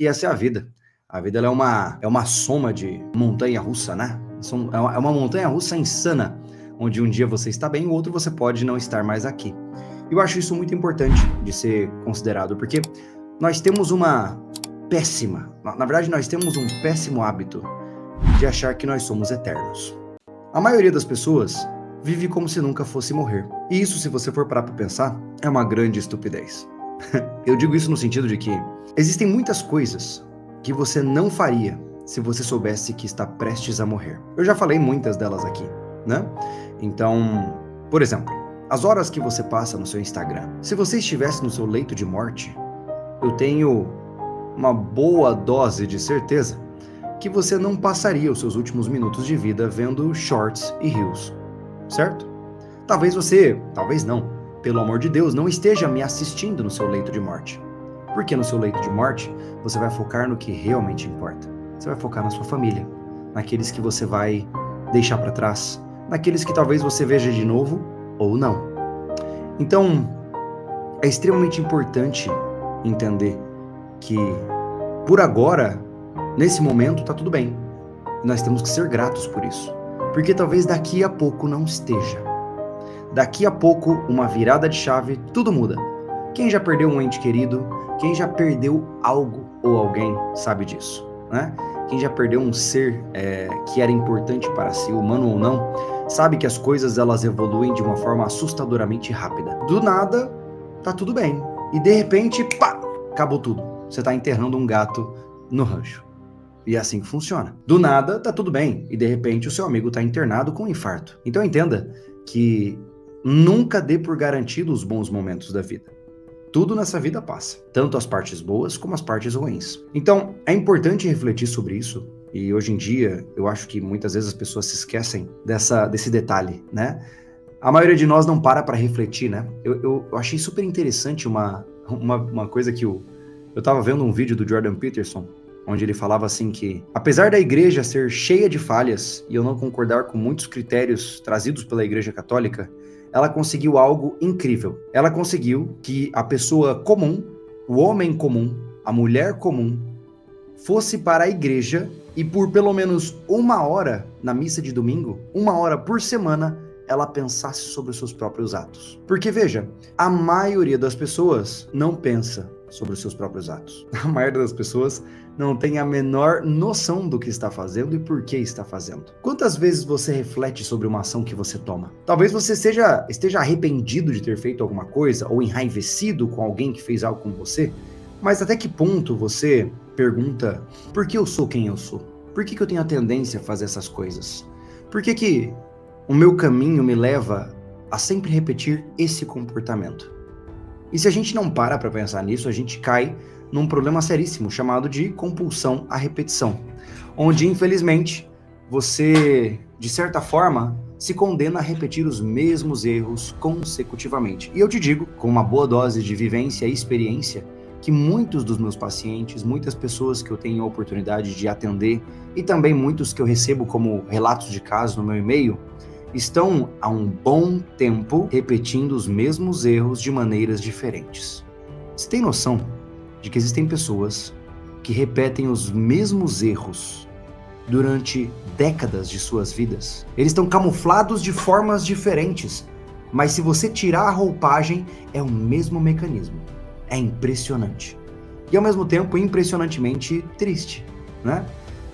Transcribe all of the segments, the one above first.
E essa é a vida. A vida ela é uma soma de montanha-russa, né? É uma montanha-russa insana, onde um dia você está bem, o outro você pode não estar mais aqui. Eu acho isso muito importante de ser considerado, porque nós temos na verdade, nós temos um péssimo hábito de achar que nós somos eternos. A maioria das pessoas vive como se nunca fosse morrer. E isso, se você for parar para pensar, é uma grande estupidez. Eu digo isso no sentido de que existem muitas coisas que você não faria se você soubesse que está prestes a morrer. Eu já falei muitas delas aqui, né? Então, por exemplo, as horas que você passa no seu Instagram. Se você estivesse no seu leito de morte, eu tenho uma boa dose de certeza que você não passaria os seus últimos minutos de vida vendo shorts e reels, certo? Talvez não, pelo amor de Deus, não esteja me assistindo no seu leito de morte. Porque no seu leito de morte, você vai focar no que realmente importa. Você vai focar na sua família, naqueles que você vai deixar para trás, naqueles que talvez você veja de novo ou não. Então, é extremamente importante entender que, por agora, nesse momento, tá tudo bem. Nós temos que ser gratos por isso. Porque talvez daqui a pouco não esteja. Daqui a pouco, uma virada de chave, tudo muda. Quem já perdeu um ente querido, quem já perdeu algo ou alguém sabe disso, né? Quem já perdeu um ser que era importante para si, humano ou não, sabe que as coisas elas evoluem de uma forma assustadoramente rápida. Do nada, tá tudo bem. E de repente, pá, acabou tudo. Você tá enterrando um gato no rancho. E é assim que funciona. Do nada, tá tudo bem. E de repente, o seu amigo tá internado com um infarto. Então entenda que nunca dê por garantido os bons momentos da vida. Tudo nessa vida passa, tanto as partes boas como as partes ruins. Então, é importante refletir sobre isso, e hoje em dia, eu acho que muitas vezes as pessoas se esquecem desse detalhe, né? A maioria de nós não para refletir, né? Eu achei super interessante uma coisa que eu tava vendo um vídeo do Jordan Peterson, onde ele falava assim que, apesar da igreja ser cheia de falhas, e eu não concordar com muitos critérios trazidos pela igreja católica, ela conseguiu algo incrível. Ela conseguiu que a pessoa comum, o homem comum, a mulher comum, fosse para a igreja e por pelo menos 1 hora na missa de domingo, 1 hora por semana, ela pensasse sobre os seus próprios atos. Porque veja, a maioria das pessoas não pensa sobre os seus próprios atos. A maioria das pessoas não tem a menor noção do que está fazendo e por que está fazendo. Quantas vezes você reflete sobre uma ação que você toma? Talvez você esteja arrependido de ter feito alguma coisa ou enraivecido com alguém que fez algo com você, mas até que ponto você pergunta: por que eu sou quem eu sou? Por que eu tenho a tendência a fazer essas coisas? Por que o meu caminho me leva a sempre repetir esse comportamento? E se a gente não para pensar nisso, a gente cai num problema seríssimo chamado de compulsão à repetição, onde, infelizmente, você, de certa forma, se condena a repetir os mesmos erros consecutivamente. E eu te digo, com uma boa dose de vivência e experiência, que muitos dos meus pacientes, muitas pessoas que eu tenho a oportunidade de atender e também muitos que eu recebo como relatos de caso no meu e-mail, estão há um bom tempo repetindo os mesmos erros de maneiras diferentes. Você tem noção de que existem pessoas que repetem os mesmos erros durante décadas de suas vidas? Eles estão camuflados de formas diferentes, mas se você tirar a roupagem, é o mesmo mecanismo. É impressionante. E ao mesmo tempo, impressionantemente triste, né?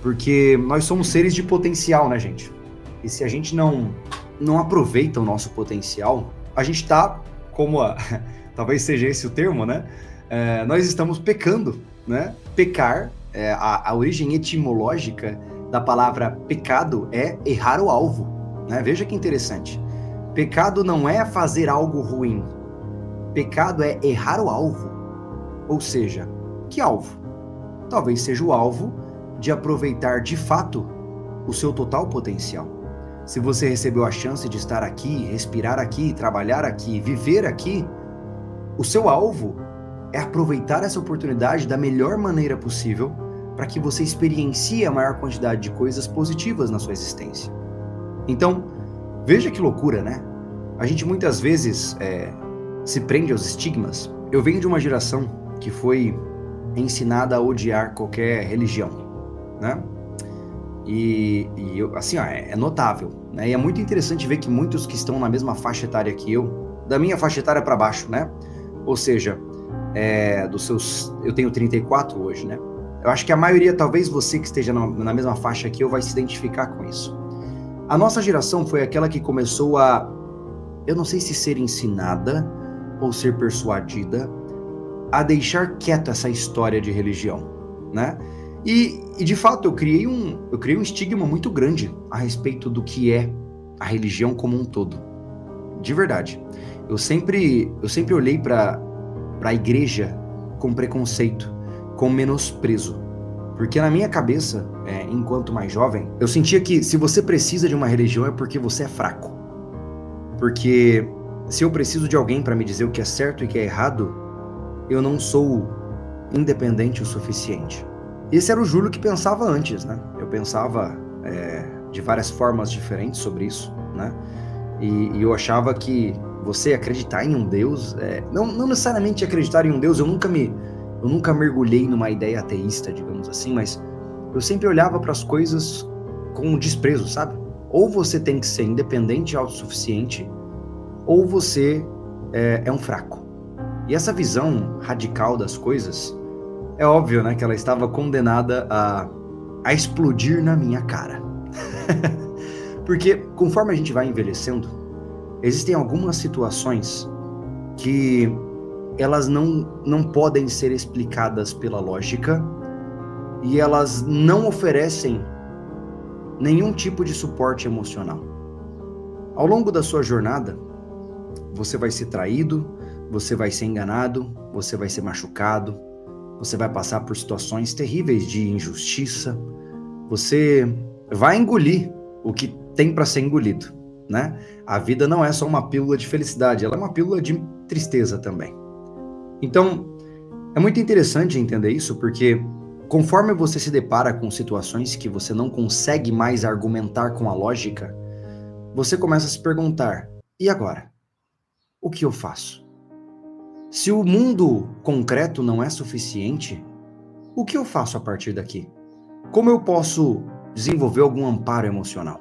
Porque nós somos seres de potencial, né, gente? E se a gente não aproveita o nosso potencial, a gente está, talvez seja esse o termo, né? Nós estamos pecando, né? Pecar, a origem etimológica da palavra pecado é errar o alvo, né? Veja que interessante. Pecado não é fazer algo ruim. Pecado é errar o alvo. Ou seja, que alvo? Talvez seja o alvo de aproveitar de fato o seu total potencial. Se você recebeu a chance de estar aqui, respirar aqui, trabalhar aqui, viver aqui, o seu alvo é aproveitar essa oportunidade da melhor maneira possível para que você experiencie a maior quantidade de coisas positivas na sua existência. Então, veja que loucura, né? A gente muitas vezes se prende aos estigmas. Eu venho de uma geração que foi ensinada a odiar qualquer religião, né? Assim, ó, é notável, né? E é muito interessante ver que muitos que estão na mesma faixa etária que eu, da minha faixa etária para baixo, né? Ou seja, eu tenho 34 hoje, né? Eu acho que a maioria, talvez você que esteja na mesma faixa que eu, vai se identificar com isso. A nossa geração foi aquela que começou eu não sei se ser ensinada ou ser persuadida a deixar quieta essa história de religião, né? E de fato, eu criei um estigma muito grande a respeito do que é a religião como um todo. De verdade. Eu sempre olhei para a igreja com preconceito, com menosprezo. Porque na minha cabeça, enquanto mais jovem, eu sentia que se você precisa de uma religião é porque você é fraco. Porque se eu preciso de alguém para me dizer o que é certo e o que é errado, eu não sou independente o suficiente. Esse era o Júlio que pensava antes, né? Eu pensava de várias formas diferentes sobre isso, né? E eu achava que você acreditar em um Deus, não necessariamente acreditar em um Deus, eu nunca mergulhei numa ideia ateísta, digamos assim, mas eu sempre olhava para as coisas com desprezo, sabe? Ou você tem que ser independente e autossuficiente, ou você é um fraco. E essa visão radical das coisas, é óbvio, né, que ela estava condenada a explodir na minha cara. Porque conforme a gente vai envelhecendo, existem algumas situações que elas não podem ser explicadas pela lógica e elas não oferecem nenhum tipo de suporte emocional. Ao longo da sua jornada, você vai ser traído, você vai ser enganado, você vai ser machucado, você vai passar por situações terríveis de injustiça, você vai engolir o que tem para ser engolido, né? A vida não é só uma pílula de felicidade, ela é uma pílula de tristeza também. Então, é muito interessante entender isso, porque conforme você se depara com situações que você não consegue mais argumentar com a lógica, você começa a se perguntar, e agora? O que eu faço? Se o mundo concreto não é suficiente, o que eu faço a partir daqui? Como eu posso desenvolver algum amparo emocional?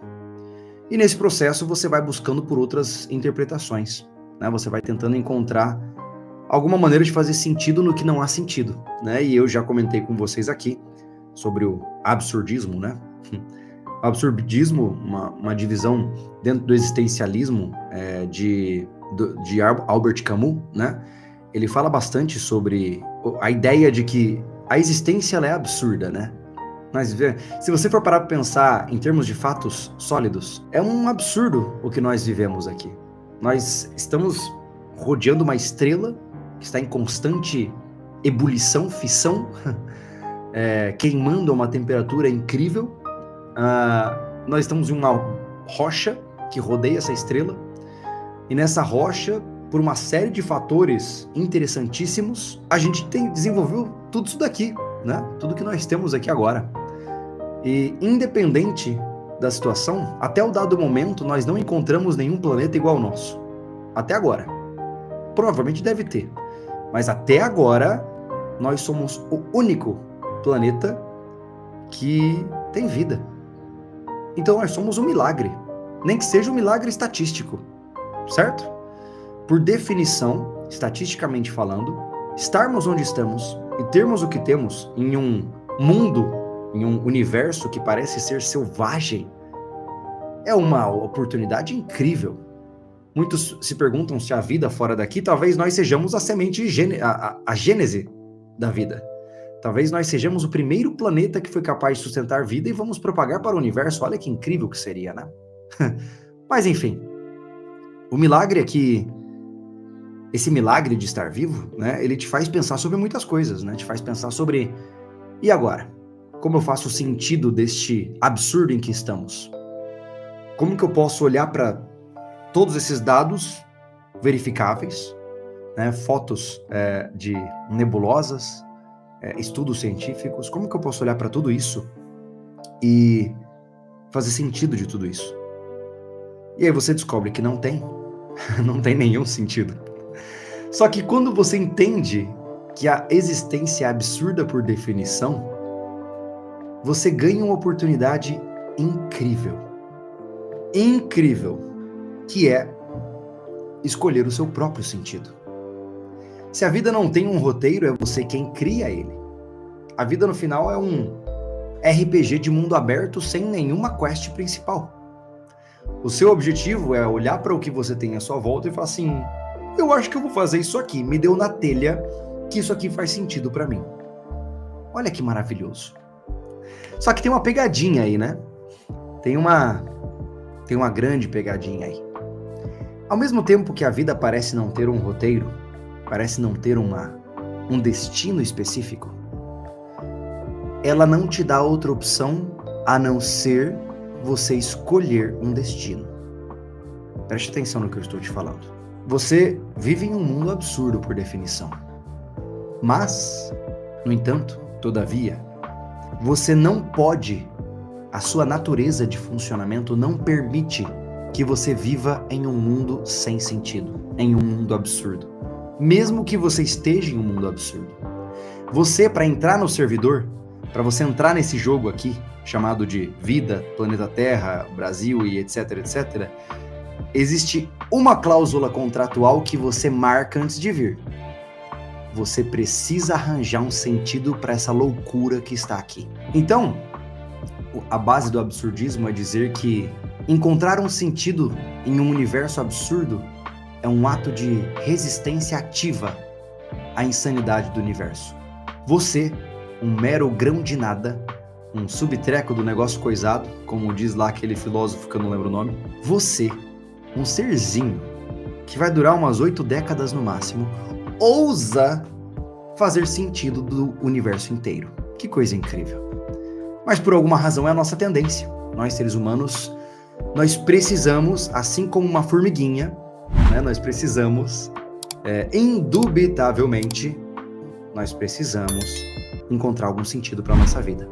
E nesse processo você vai buscando por outras interpretações, né? Você vai tentando encontrar alguma maneira de fazer sentido no que não há sentido, né? E eu já comentei com vocês aqui sobre o absurdismo, né? O absurdismo, uma divisão dentro do existencialismo de Albert Camus, né? Ele fala bastante sobre a ideia de que a existência ela é absurda, né? Mas se você for parar para pensar em termos de fatos sólidos, é um absurdo o que nós vivemos aqui. Nós estamos rodeando uma estrela que está em constante ebulição, fissão, queimando a uma temperatura incrível. Nós estamos em uma rocha que rodeia essa estrela, e nessa rocha, por uma série de fatores interessantíssimos, a gente desenvolveu tudo isso daqui, né? Tudo que nós temos aqui agora. E independente da situação, até o dado momento, nós não encontramos nenhum planeta igual ao nosso. Até agora. Provavelmente deve ter. Mas até agora, nós somos o único planeta que tem vida. Então nós somos um milagre. Nem que seja um milagre estatístico. Certo? Por definição, estatisticamente falando, estarmos onde estamos e termos o que temos em um mundo, em um universo que parece ser selvagem, é uma oportunidade incrível. Muitos se perguntam se a vida fora daqui, talvez nós sejamos a semente, a gênese da vida. Talvez nós sejamos o primeiro planeta que foi capaz de sustentar vida e vamos propagar para o universo. Olha que incrível que seria, né? Mas enfim, o milagre é que esse milagre de estar vivo, né, ele te faz pensar sobre muitas coisas, né? Te faz pensar sobre, e agora? Como eu faço sentido deste absurdo em que estamos? Como que eu posso olhar para todos esses dados verificáveis, né, fotos de nebulosas, estudos científicos, como que eu posso olhar para tudo isso e fazer sentido de tudo isso? E aí você descobre que não tem nenhum sentido. Só que quando você entende que a existência é absurda por definição, você ganha uma oportunidade incrível. Incrível, que é escolher o seu próprio sentido. Se a vida não tem um roteiro, é você quem cria ele. A vida no final é um RPG de mundo aberto sem nenhuma quest principal. O seu objetivo é olhar para o que você tem à sua volta e falar assim: eu acho que eu vou fazer isso aqui, me deu na telha que isso aqui faz sentido para mim. Olha que maravilhoso. Só que tem uma pegadinha aí, né? Tem uma grande pegadinha aí. Ao mesmo tempo que a vida parece não ter um roteiro, parece não ter um destino específico, ela não te dá outra opção a não ser você escolher um destino. Preste atenção no que eu estou te falando. Você vive em um mundo absurdo por definição. Mas, no entanto, todavia, você não pode, a sua natureza de funcionamento não permite que você viva em um mundo sem sentido, em um mundo absurdo. Mesmo que você esteja em um mundo absurdo. Você, para entrar no servidor, para você entrar nesse jogo aqui, chamado de vida, planeta Terra, Brasil e etc, etc, existe uma cláusula contratual que você marca antes de vir. Você precisa arranjar um sentido para essa loucura que está aqui. Então, a base do absurdismo é dizer que encontrar um sentido em um universo absurdo é um ato de resistência ativa à insanidade do universo. Você, um mero grão de nada, um subtreco do negócio coisado, como diz lá aquele filósofo que eu não lembro o nome, você, um serzinho que vai durar umas 8 décadas no máximo, ousa fazer sentido do universo inteiro. Que coisa incrível. Mas por alguma razão é a nossa tendência. Nós, seres humanos, nós precisamos, assim como uma formiguinha, né, nós precisamos, indubitavelmente, nós precisamos encontrar algum sentido para a nossa vida.